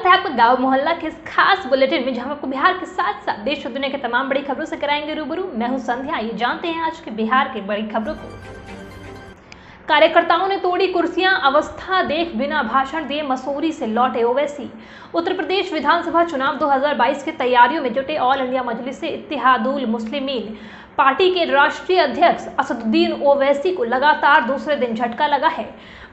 स्वागत है आपका गांव मोहल्ला के इस खास बुलेटिन में, जहां आपको बिहार के साथ साथ देश और दुनिया के तमाम बड़ी खबरों से कराएंगे रूबरू। मैं हूं संध्या। ये जानते हैं आज के बिहार की बड़ी खबरों को। कार्यकर्ताओं ने तोड़ी कुर्सियां, अवस्था देख बिना भाषण दिए मसूरी से लौटे ओवैसी। उत्तर प्रदेश विधानसभा चुनाव 2022 की तैयारियों में जुटे ऑल इंडिया मजलिस इत्तेहादुल मुस्लिमीन पार्टी के राष्ट्रीय अध्यक्ष असदुद्दीन ओवैसी को लगातार दूसरे दिन झटका लगा है।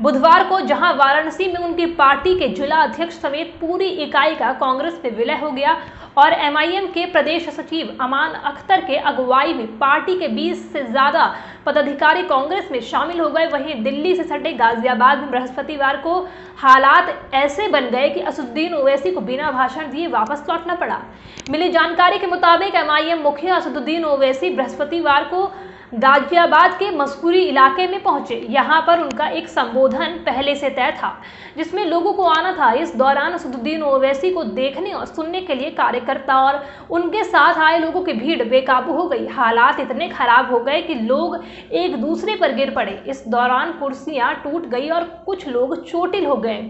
बुधवार को जहां वाराणसी में उनकी पार्टी के जिला अध्यक्ष समेत पूरी इकाई का कांग्रेस में विलय हो गया और एमआईएम के प्रदेश सचिव अमान अख्तर के अगुवाई में पार्टी के 20 से ज्यादा पदाधिकारी कांग्रेस में शामिल हो गए, वहीं दिल्ली से सटे गाजियाबाद में बृहस्पतिवार को हालात ऐसे बन गए कि असदुद्दीन ओवैसी को बिना भाषण दिए वापस लौटना पड़ा। मिली जानकारी के मुताबिक एमआईएम मुखिया असदुद्दीन ओवैसी बृहस्पतिवार को गाजियाबाद के मसूरी इलाके में पहुंचे। यहां पर उनका एक संबोधन पहले से तय था जिसमें लोगों को आना था। इस दौरान असदुद्दीन ओवैसी को देखने और सुनने के लिए कार्यकर्ता और उनके साथ आए लोगों की भीड़ बेकाबू हो गई। हालात इतने खराब हो गए कि लोग एक दूसरे पर गिर पड़े। इस दौरान कुर्सियां टूट गई और कुछ लोग चोटिल हो गए।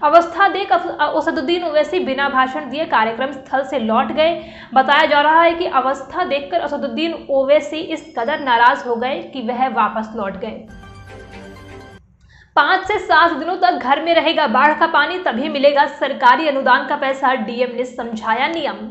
अवस्था देख असदुद्दीन ओवैसी बिना भाषण दिए कार्यक्रम स्थल से लौट गए। बताया जा रहा है कि अवस्था देखकर असदुद्दीन ओवैसी इस कदर नाराज हो गए कि वह वापस लौट गए। 5 से 7 दिनों तक घर में रहेगा बाढ़ का पानी, तभी मिलेगा सरकारी अनुदान का पैसा, डीएम ने समझाया नियम।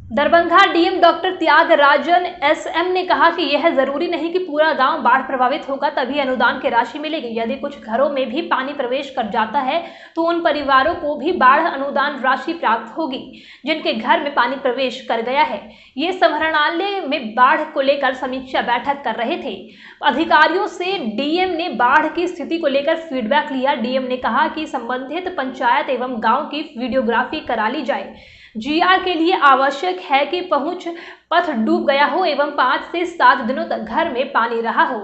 Darbhanga DM doctor Tyagarajan SM ने कहा कि यह जरूरी नहीं कि पूरा गांव बाढ़ प्रभावित होगा तभी अनुदान की राशि मिलेगी। यदि कुछ घरों में भी पानी प्रवेश कर जाता है तो उन परिवारों को भी बाढ़ अनुदान राशि प्राप्त होगी जिनके घर में पानी प्रवेश कर गया है। ये समाहरणालय में बाढ़ को लेकर समीक्षा बैठक कर रहे थे। अधिकारियों से डीएम ने बाढ़ की स्थिति को लेकर फीडबैक लिया। डीएम ने कहा कि संबंधित पंचायत एवं गाँव की वीडियोग्राफी करा ली जाए। जीआर के लिए आवश्यक है कि पहुंच पथ डूब गया हो एवं 5 से 7 दिनों तक घर में पानी रहा हो।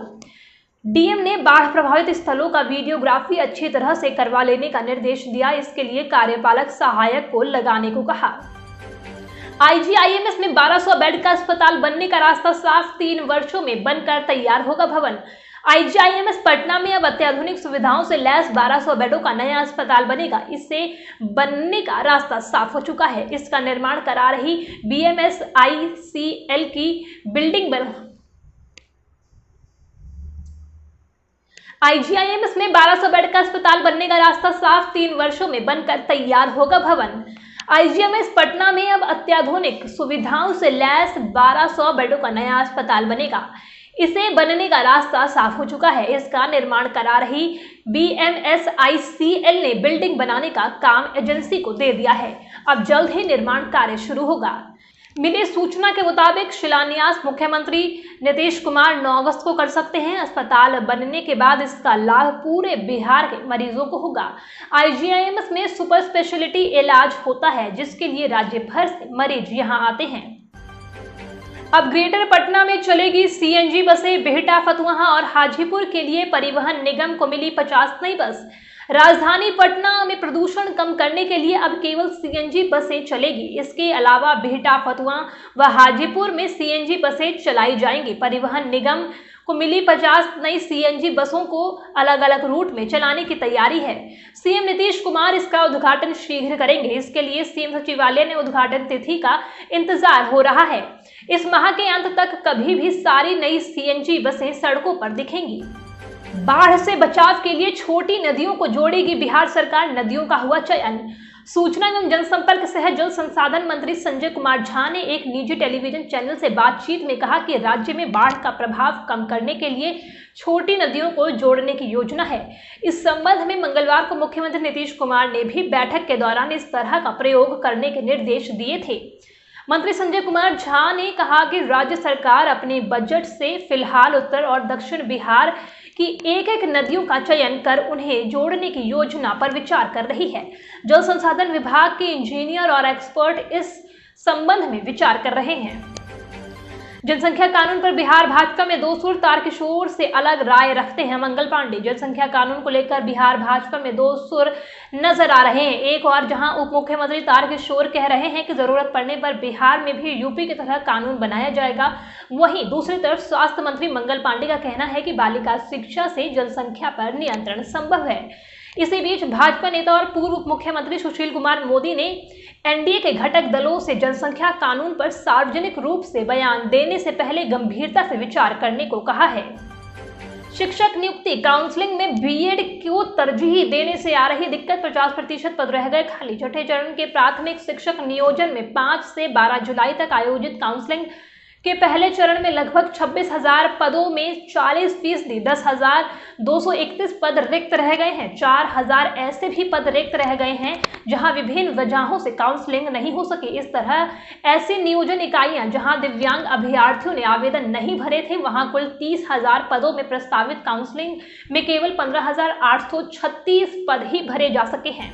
डीएम ने बाढ़ प्रभावित स्थलों का वीडियोग्राफी अच्छी तरह से करवा लेने का निर्देश दिया। इसके लिए कार्यपालक सहायक को लगाने को कहा। आईजीआईएमएस में 1200 बेड का अस्पताल बनने का रास्ता साफ, 3 वर्षों में बनकर तैयार होगा भवन। आईजीआईएमएस पटना में अब अत्याधुनिक सुविधाओं से लैस 1200 बेडों का नया अस्पताल बनेगा। इससे बनने का रास्ता साफ हो चुका है। इसका निर्माण करा रही बीएमएसआईसीएल की बिल्डिंग आईजीआईएमएस में 1200 बेड का अस्पताल बनने का रास्ता साफ, 3 वर्षों में बनकर तैयार होगा भवन। आईजीआईएमएस पटना में अब अत्याधुनिक सुविधाओं से लैस 1200 बेडों का नया अस्पताल बनेगा। इसे बनने का रास्ता साफ हो चुका है। इसका निर्माण करा रही बीएमएसआईसीएल ने बिल्डिंग बनाने का काम एजेंसी को दे दिया है। अब जल्द ही निर्माण कार्य शुरू होगा। मिली सूचना के मुताबिक शिलान्यास मुख्यमंत्री नीतीश कुमार 9 अगस्त को कर सकते हैं। अस्पताल बनने के बाद इसका लाभ पूरे बिहार के मरीजों को होगा। आईजीआईएमएस में सुपर स्पेशलिटी इलाज होता है जिसके लिए राज्य भर से मरीज यहां आते हैं। अब ग्रेटर पटना में चलेगी सीएनजी बसें। बिहटा, फतुहा और हाजीपुर के लिए परिवहन निगम को मिली 50 नई बस। राजधानी पटना में प्रदूषण कम करने के लिए अब केवल सीएनजी बसें चलेगी। इसके अलावा बिहटा, फतुहा व हाजीपुर में सीएनजी बसें चलाई जाएंगी। परिवहन निगम को मिली 50 नई सीएनजी बसों को अलग अलग रूट में चलाने की तैयारी है। सीएम नीतीश कुमार इसका उद्घाटन शीघ्र करेंगे। इसके लिए सीएम सचिवालय ने उद्घाटन तिथि का इंतजार हो रहा है। इस माह के अंत तक कभी भी सारी नई सीएनजी बसें सड़कों पर दिखेंगी। बाढ़ से बचाव के लिए छोटी नदियों को जोड़ेगी बिहार सरकार, नदियों का हुआ चयन। सूचना एवं जनसंपर्क सह जल संसाधन मंत्री संजय कुमार झा ने एक निजी टेलीविजन चैनल से बातचीत में कहा कि राज्य में बाढ़ का प्रभाव कम करने के लिए छोटी नदियों को जोड़ने की योजना है। इस संबंध में मंगलवार को मुख्यमंत्री नीतीश कुमार ने भी बैठक के दौरान इस तरह का प्रयोग करने के निर्देश दिए थे। मंत्री संजय कुमार झा ने कहा कि राज्य सरकार अपने बजट से फिलहाल उत्तर और दक्षिण बिहार की एक नदियों का चयन कर उन्हें जोड़ने की योजना पर विचार कर रही है। जल संसाधन विभाग के इंजीनियर और एक्सपर्ट इस संबंध में विचार कर रहे हैं। जनसंख्या कानून पर बिहार भाजपा में 2 सुर, तारकिशोर से अलग राय रखते हैं मंगल पांडे। जनसंख्या कानून को लेकर बिहार भाजपा में 2 सुर नजर आ रहे हैं। एक और जहां उप मुख्यमंत्री तारकिशोर कह रहे हैं कि जरूरत पड़ने पर बिहार में भी यूपी की तरह कानून बनाया जाएगा, वहीं दूसरी तरफ स्वास्थ्य मंत्री मंगल पांडे का कहना है कि बालिका शिक्षा से जनसंख्या पर नियंत्रण संभव है। इसी बीच भाजपा नेता और पूर्व उप मुख्यमंत्री सुशील कुमार मोदी ने एनडीए के घटक दलों से जनसंख्या कानून पर सार्वजनिक रूप से बयान देने से पहले गंभीरता से विचार करने को कहा है। शिक्षक नियुक्ति काउंसलिंग में बीएड को तरजीह देने से आ रही दिक्कत, 50% पद रह गए खाली। छठे चरण के प्राथमिक शिक्षक नियोजन में 5 से 12 जुलाई तक आयोजित काउंसलिंग के पहले चरण में लगभग 26,000 पदों में 40%, 10,231 पद रिक्त रह गए हैं। 4,000 ऐसे भी पद रिक्त रह गए हैं जहां विभिन्न वजहों से काउंसलिंग नहीं हो सके। इस तरह ऐसी नियोजन इकाइयां जहां दिव्यांग अभ्यर्थियों ने आवेदन नहीं भरे थे, वहां कुल 30,000 पदों में प्रस्तावित काउंसलिंग में केवल 15,836 पद ही भरे जा सके हैं।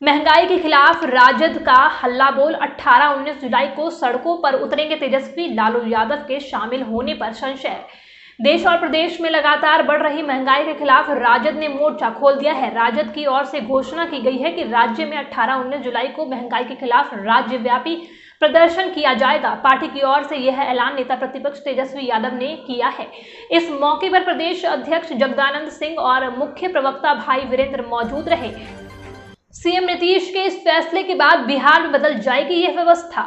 महंगाई के खिलाफ राजद का हल्ला बोल, 18-19 जुलाई को सड़कों पर उतरेंगे तेजस्वी, लालू यादव के शामिल होने पर संशय। देश और प्रदेश में लगातार बढ़ रही महंगाई के खिलाफ राजद ने मोर्चा खोल दिया है। राजद की ओर से घोषणा की गई है कि राज्य में 18-19 जुलाई को महंगाई के खिलाफ राज्यव्यापी प्रदर्शन किया जाएगा। पार्टी की ओर से यह ऐलान नेता प्रतिपक्ष तेजस्वी यादव ने किया है। इस मौके पर प्रदेश अध्यक्ष जगदानंद सिंह और मुख्य प्रवक्ता भाई वीरेंद्र मौजूद रहे। सीएम नीतीश के इस फैसले के बाद बिहार में बदल जाएगी यह व्यवस्था।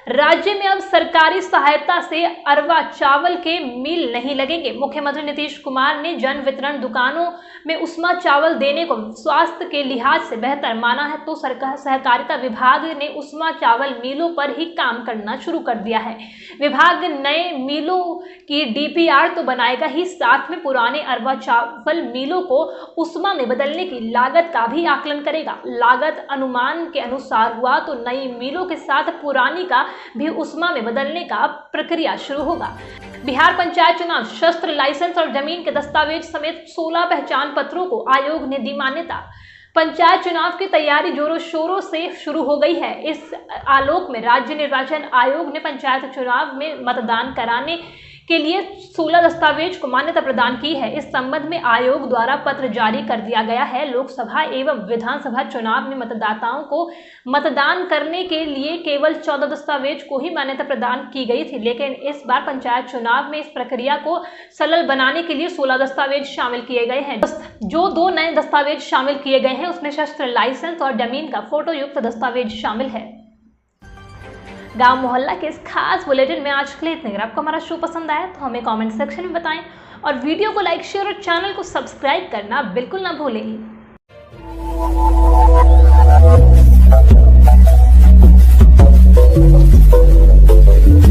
राज्य में अब सरकारी सहायता से अरवा चावल के मिल नहीं लगेंगे। मुख्यमंत्री नीतीश कुमार ने जन वितरण दुकानों में उस्मा चावल देने को स्वास्थ्य के लिहाज से बेहतर माना है, तो सरकार सहकारिता विभाग ने उस्मा चावल मिलों पर ही काम करना शुरू कर दिया है। विभाग नए मिलों की डीपीआर तो बनाएगा ही, साथ में पुराने अरवा चावल मिलों को उस्मा में बदलने की लागत का भी आकलन करेगा। लागत अनुमान के अनुसार हुआ तो नई मिलों के साथ पुरानी का भी उस्मा में बदलने का प्रक्रिया शुरू होगा। बिहार पंचायत चुनाव, शस्त्र लाइसेंस और जमीन के दस्तावेज समेत 16 पहचान पत्रों को आयोग ने दी मान्यता। पंचायत चुनाव की तैयारी जोरों शोरों से शुरू हो गई है। इस आलोक में राज्य निर्वाचन आयोग ने पंचायत चुनाव में मतदान कराने के लिए 16 दस्तावेज को मान्यता प्रदान की है। इस संबंध में आयोग द्वारा पत्र जारी कर दिया गया है। लोकसभा एवं विधानसभा चुनाव में मतदाताओं को मतदान करने के लिए केवल 14 दस्तावेज को ही मान्यता प्रदान की गई थी, लेकिन इस बार पंचायत चुनाव में इस प्रक्रिया को सरल बनाने के लिए 16 दस्तावेज शामिल किए गए हैं। जो 2 नए दस्तावेज शामिल किए गए हैं उसमें शस्त्र लाइसेंस और जमीन का फोटो युक्त दस्तावेज शामिल है। गांव मोहल्ला के इस खास बुलेटिन में आज के लिए इतना। अगर आपको हमारा शो पसंद आया तो हमें कमेंट सेक्शन में बताएं और वीडियो को लाइक, शेयर और चैनल को सब्सक्राइब करना बिल्कुल ना भूलें।